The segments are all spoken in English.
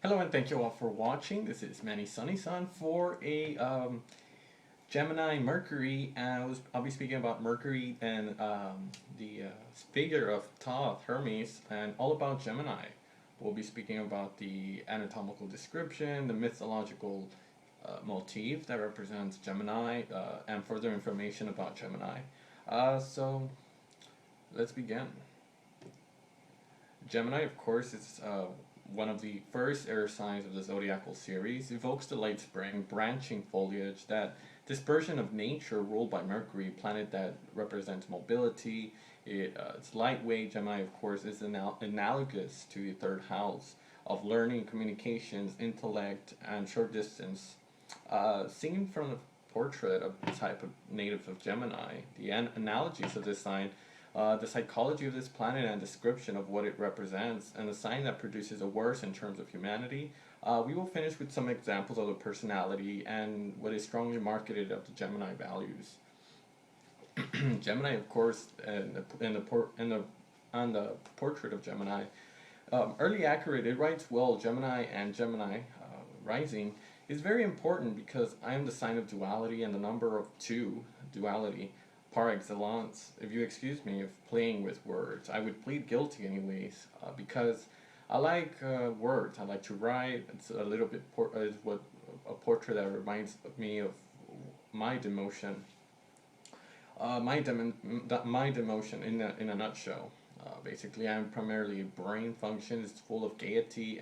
Hello and thank you all for watching. This is Manny Sunny Sun for a Gemini Mercury, and I'll be speaking about Mercury and the figure of Thoth, Hermes, and all about Gemini. We'll be speaking about the anatomical description, the mythological motif that represents Gemini, and further information about Gemini. So let's begin. Gemini, of course, is one of the first air signs of the zodiacal series, evokes the late spring, branching foliage, that dispersion of nature ruled by Mercury, planet that represents mobility. It's lightweight. Gemini, of course, is analogous to the third house of learning, communications, intellect, and short distance. Seen from the portrait of the type of native of Gemini, the analogies of this sign, the psychology of this planet and description of what it represents, and the sign that produces a worse in terms of humanity. We will finish with some examples of the personality and what is strongly marketed of the Gemini values. Gemini, of course, on the portrait of Gemini, early accurate. It writes well. Gemini and Gemini rising is very important because I am the sign of duality and the number of two, duality, par excellence. If you excuse me of playing with words, I would plead guilty anyways, because I like words. I like to write. It's a little bit is what a portrait that reminds me of my demotion. My demotion in a nutshell. Basically, I'm primarily a brain function. It's full of gaiety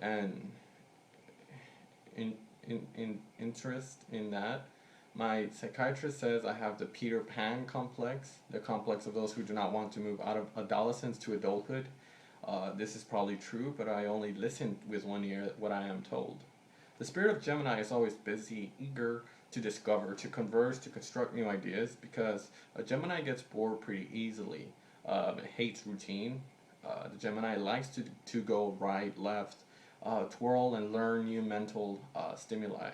and interest in that. My psychiatrist says I have the Peter Pan complex, the complex of those who do not want to move out of adolescence to adulthood. This is probably true, but I only listen with one ear what I am told. The spirit of Gemini is always busy, eager to discover, to converse, to construct new ideas, because a Gemini gets bored pretty easily. It hates routine. The Gemini likes to go right, left, twirl and learn new mental stimuli.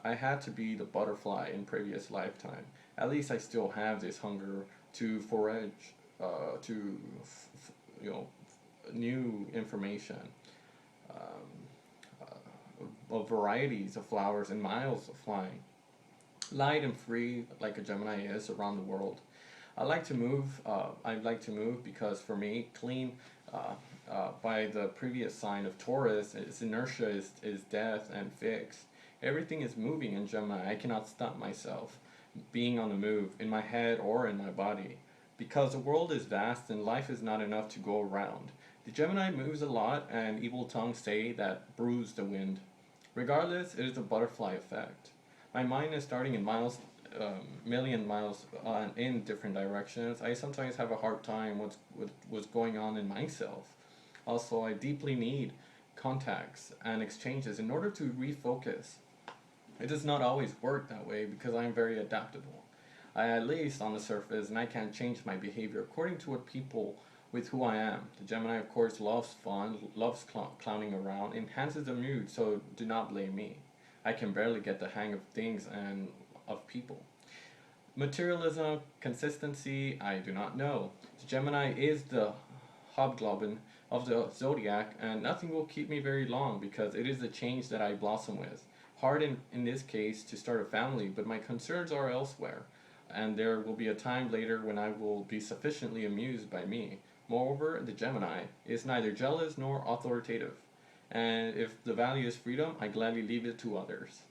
I had to be the butterfly in previous lifetime. At least I still have this hunger to forage, to you know, new information, of varieties of flowers and miles of flying, light and free like a Gemini is around the world. I like to move. I like to move because for me, clean. By the previous sign of Taurus, its inertia is death and fixed. Everything is moving in Gemini. I cannot stop myself being on the move in my head or in my body because the world is vast and life is not enough to go around. The Gemini moves a lot, and evil tongues say that brews the wind. Regardless, it is a butterfly effect. My mind is starting in miles, million miles in different directions. I sometimes have a hard time with what's going on in myself. Also, I deeply need contacts and exchanges in order to refocus. It does not always work that way because I am very adaptable. I at least on the surface, and I can change my behavior according to what people with who I am. The Gemini, of course, loves fun, loves clowning around, enhances the mood, so do not blame me. I can barely get the hang of things and of people. Materialism, consistency, I do not know. The Gemini is the hobgoblin of the zodiac, and nothing will keep me very long because it is the change that I blossom with. Hard in this case to start a family, but my concerns are elsewhere, and there will be a time later when I will be sufficiently amused by me. Moreover, the Gemini is neither jealous nor authoritative, and if the value is freedom, I gladly leave it to others.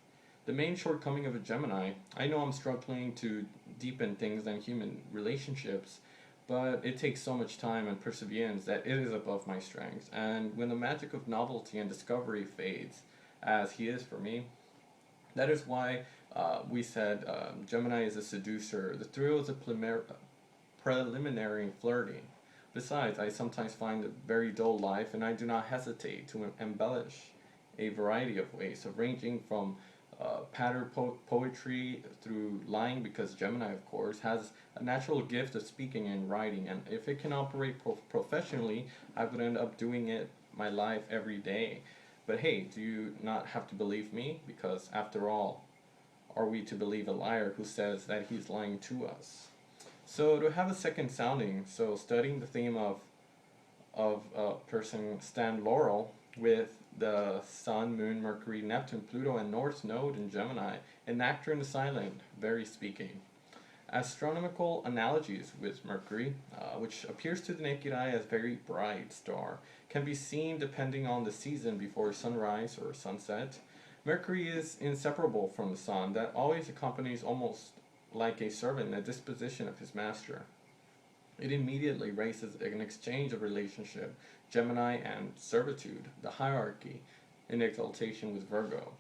The main shortcoming of a Gemini, I know I'm struggling to deepen things than human relationships, but it takes so much time and perseverance that it is above my strength. And when the magic of novelty and discovery fades, as he is for me, that is why we said Gemini is a seducer. The thrill is a preliminary flirting. Besides, I sometimes find a very dull life, and I do not hesitate to embellish a variety of ways, of ranging from pattern poetry through lying, because Gemini, of course, has a natural gift of speaking and writing, and if it can operate professionally, I would end up doing it my life every day. But hey, do you not have to believe me? Because after all, are we to believe a liar who says that he's lying to us? So to have a second sounding, so studying the theme of person Stan Laurel with the Sun, Moon, Mercury, Neptune, Pluto, and North Node in Gemini, an actor in the silent, very speaking. Astronomical analogies with Mercury, which appears to the naked eye as a very bright star, can be seen depending on the season before sunrise or sunset. Mercury is inseparable from the Sun, that always accompanies almost like a servant at disposition of his master. It immediately raises an exchange of relationship, Gemini and servitude, the hierarchy, in exaltation with Virgo.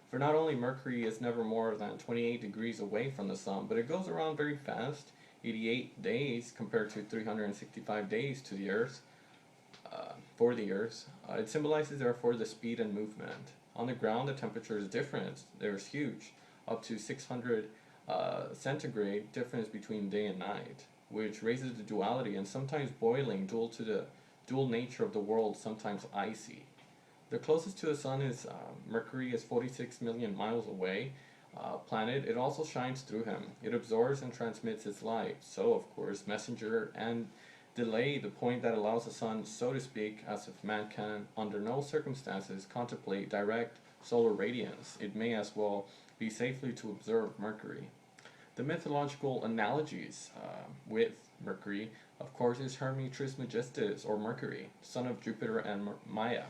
For not only Mercury is never more than 28 degrees away from the Sun, but it goes around very fast, 88 days compared to 365 days to the Earth, for the Earth. It symbolizes therefore the speed and movement. On the ground, the temperature is different. There's huge, up to 600 centigrade difference between day and night, which raises the duality and sometimes boiling, due to the dual nature of the world, sometimes icy. The closest to the Sun is Mercury is 46 million miles away. Planet, it also shines through him. It absorbs and transmits its light. So, of course, messenger and delay, the point that allows the Sun, so to speak, as if man can, under no circumstances, contemplate direct solar radiance. It may as well be safely to observe Mercury. The mythological analogies with Mercury, of course, is Hermes Trismegistus, or Mercury, son of Jupiter and Maya.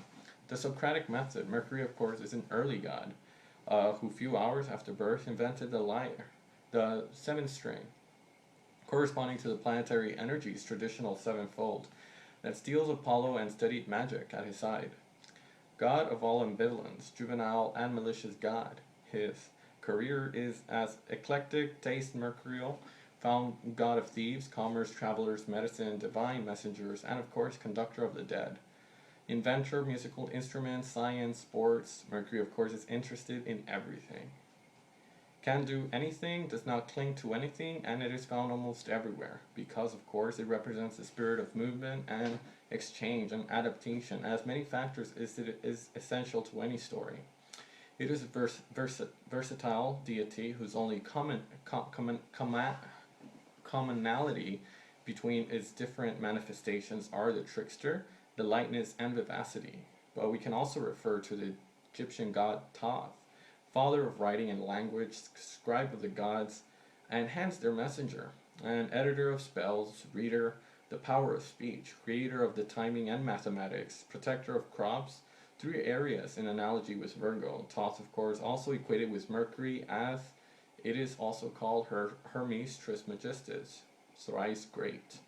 The Socratic method, Mercury, of course, is an early god, who few hours after birth invented the lyre, the seventh string, corresponding to the planetary energies traditional sevenfold, that steals Apollo and studied magic at his side. God of all ambivalence, juvenile and malicious god, his career is as eclectic, taste mercurial, found god of thieves, commerce, travelers, medicine, divine messengers, and of course conductor of the dead. Inventor, musical instruments, science, sports, Mercury of course is interested in everything. Can do anything, does not cling to anything, and it is found almost everywhere, because of course it represents the spirit of movement and exchange and adaptation, as many factors is essential to any story. It is a versatile deity whose only commonality between its different manifestations are the trickster, the lightness, and vivacity. But we can also refer to the Egyptian god Thoth, father of writing and language, scribe of the gods, and hence their messenger, an editor of spells, reader, the power of speech, creator of the timing and mathematics, protector of crops, three areas in analogy with Virgo. Thoth, of course, also equated with Mercury, as it is also called Hermes Trismegistus, thrice great.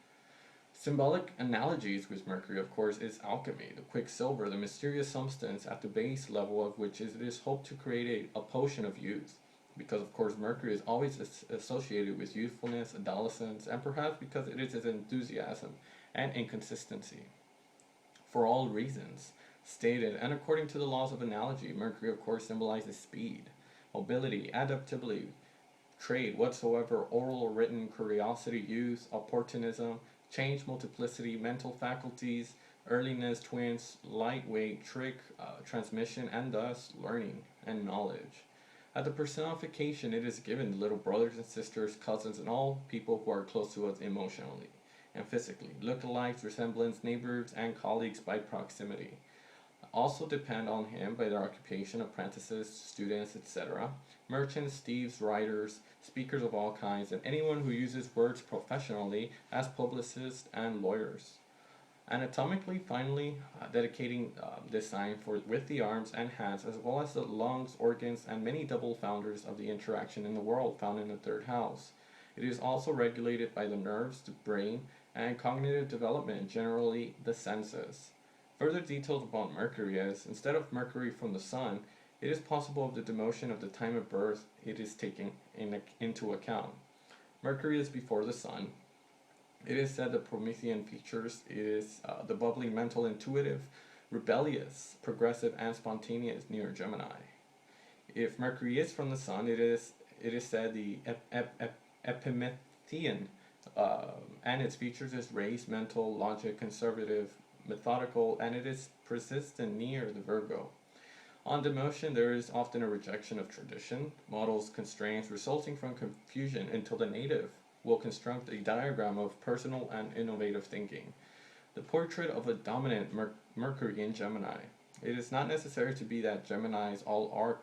Symbolic analogies with Mercury, of course, is alchemy, the quicksilver, the mysterious substance at the base level of which it is hoped to create a potion of youth. Because, of course, Mercury is always associated with youthfulness, adolescence, and perhaps because it is its enthusiasm and inconsistency. For all reasons stated, and according to the laws of analogy, Mercury, of course, symbolizes speed, mobility, adaptability, trade, whatsoever, oral or written, curiosity, youth, opportunism, change, multiplicity, mental faculties, earliness, twins, lightweight, trick, transmission, and thus learning and knowledge. At the personification, it is given the little brothers and sisters, cousins, and all people who are close to us emotionally and physically, lookalikes, resemblance, neighbors, and colleagues by proximity. Also depend on him by their occupation, apprentices, students, etc., merchants, thieves, writers, speakers of all kinds, and anyone who uses words professionally as publicists and lawyers. Anatomically, finally, dedicating this sign with the arms and hands, as well as the lungs, organs, and many double founders of the interaction in the world found in the third house. It is also regulated by the nerves, the brain, and cognitive development, generally the senses. Further details about Mercury is, instead of Mercury from the Sun, it is possible of the demotion of the time of birth it is taken into account. Mercury is before the Sun. It is said the Promethean features is the bubbly, mental, intuitive, rebellious, progressive, and spontaneous near Gemini. If Mercury is from the Sun, it is said the Epimethean, and its features is race, mental, logic, conservative, methodical, and it is persistent near the Virgo. On demotion, there is often a rejection of tradition, models, constraints resulting from confusion until the native will construct a diagram of personal and innovative thinking. The portrait of a dominant Mercury in Gemini. It is not necessary to be that Gemini's all are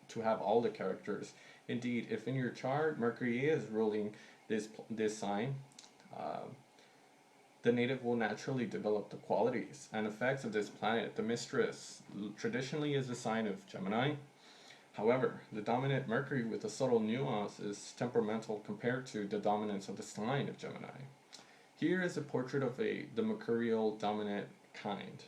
to have all the characters. Indeed, if in your chart Mercury is ruling this sign, uh, the native will naturally develop the qualities and effects of this planet. The mistress traditionally is a sign of Gemini. However, the dominant Mercury with a subtle nuance is temperamental compared to the dominance of the sign of Gemini. Here is a portrait of the mercurial dominant kind.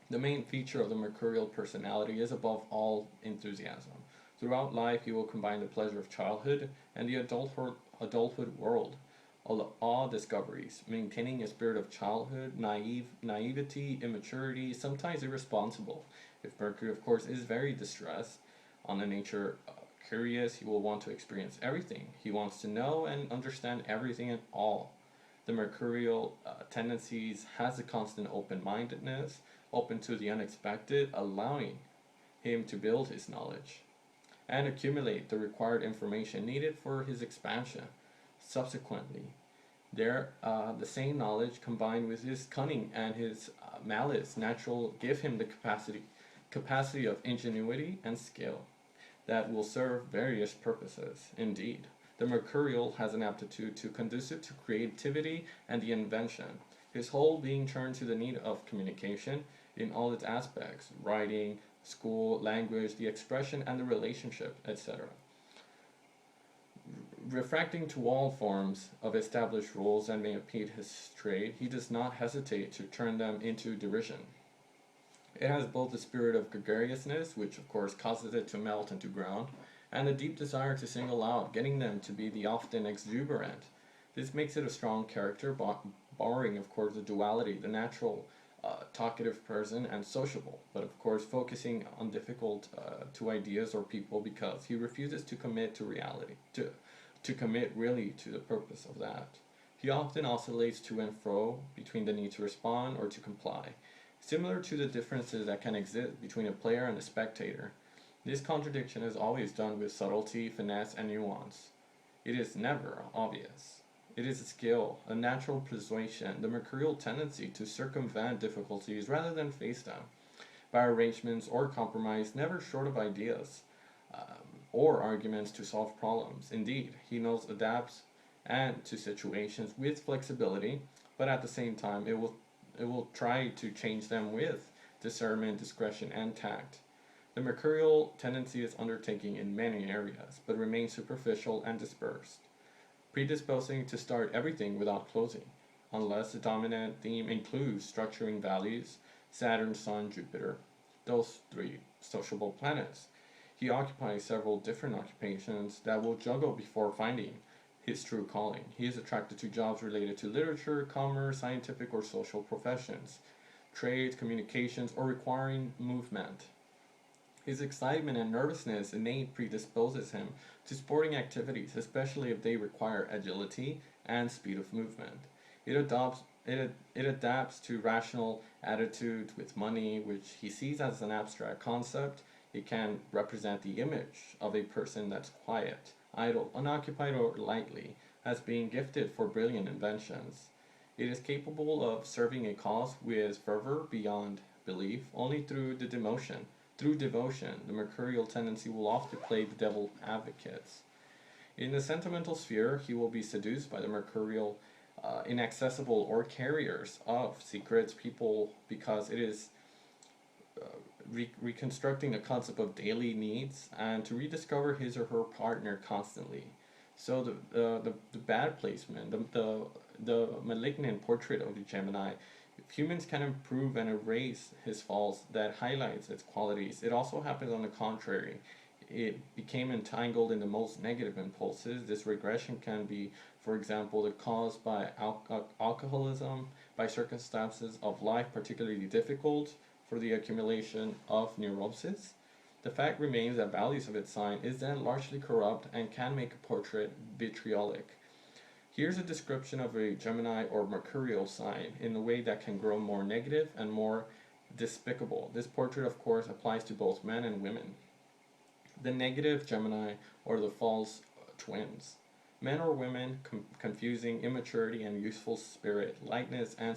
The main feature of the mercurial personality is above all enthusiasm. Throughout life, he will combine the pleasure of childhood and the adulthood world, all discoveries, maintaining a spirit of childhood, naivety, immaturity, sometimes irresponsible. If Mercury, of course, is very distressed, on the nature curious, he will want to experience everything. He wants to know and understand everything and all. The mercurial tendencies has a constant open-mindedness, open to the unexpected, allowing him to build his knowledge and accumulate the required information needed for his expansion. Subsequently, the same knowledge combined with his cunning and his malice natural give him the capacity of ingenuity and skill that will serve various purposes. Indeed, the mercurial has an aptitude to conducive to creativity and the invention, his whole being turned to the need of communication in all its aspects, writing, school, language, the expression and the relationship, etc. Refracting to all forms of established rules and may impede his trade, he does not hesitate to turn them into derision. It has both the spirit of gregariousness, which of course causes it to melt into ground, and a deep desire to single out, getting them to be the often exuberant. This makes it a strong character, barring of course the duality, the natural talkative person and sociable, but of course focusing on difficult to ideas or people because he refuses to commit to reality, to commit really to the purpose of that. He often oscillates to and fro between the need to respond or to comply, similar to the differences that can exist between a player and a spectator. This contradiction is always done with subtlety, finesse, and nuance. It is never obvious. It is a skill, a natural persuasion, the mercurial tendency to circumvent difficulties rather than face them, by arrangements or compromise, never short of ideas or arguments to solve problems. Indeed, he knows adapts and to situations with flexibility, but at the same time it will try to change them with discernment, discretion, and tact. The mercurial tendency is undertaking in many areas, but remains superficial and dispersed, predisposing to start everything without closing, unless the dominant theme includes structuring values, Saturn, Sun, Jupiter, those three sociable planets. He occupies several different occupations that will juggle before finding his true calling. He is attracted to jobs related to literature, commerce, scientific or social professions, trades, communications, or requiring movement. His excitement and nervousness innate predisposes him to sporting activities, especially if they require agility and speed of movement. It adapts to rational attitudes with money, which he sees as an abstract concept. It can represent the image of a person that's quiet, idle, unoccupied, or lightly, as being gifted for brilliant inventions. It is capable of serving a cause with fervor beyond belief only through devotion. Through devotion, the mercurial tendency will often play the devil advocates. In the sentimental sphere, he will be seduced by the mercurial inaccessible or carriers of secrets people because it is reconstructing the concept of daily needs and to rediscover his or her partner constantly. So the bad placement, the malignant portrait of the Gemini, if humans can improve and erase his faults, that highlights its qualities. It also happens on the contrary. It became entangled in the most negative impulses. This regression can be, for example, caused by alcoholism, by circumstances of life particularly difficult, for the accumulation of neurosis. The fact remains that values of its sign is then largely corrupt and can make a portrait vitriolic. Here's a description of a Gemini or mercurial sign in a way that can grow more negative and more despicable. This portrait, of course, applies to both men and women. The negative Gemini or the false twins. Men or women confusing immaturity and youthful spirit, lightness and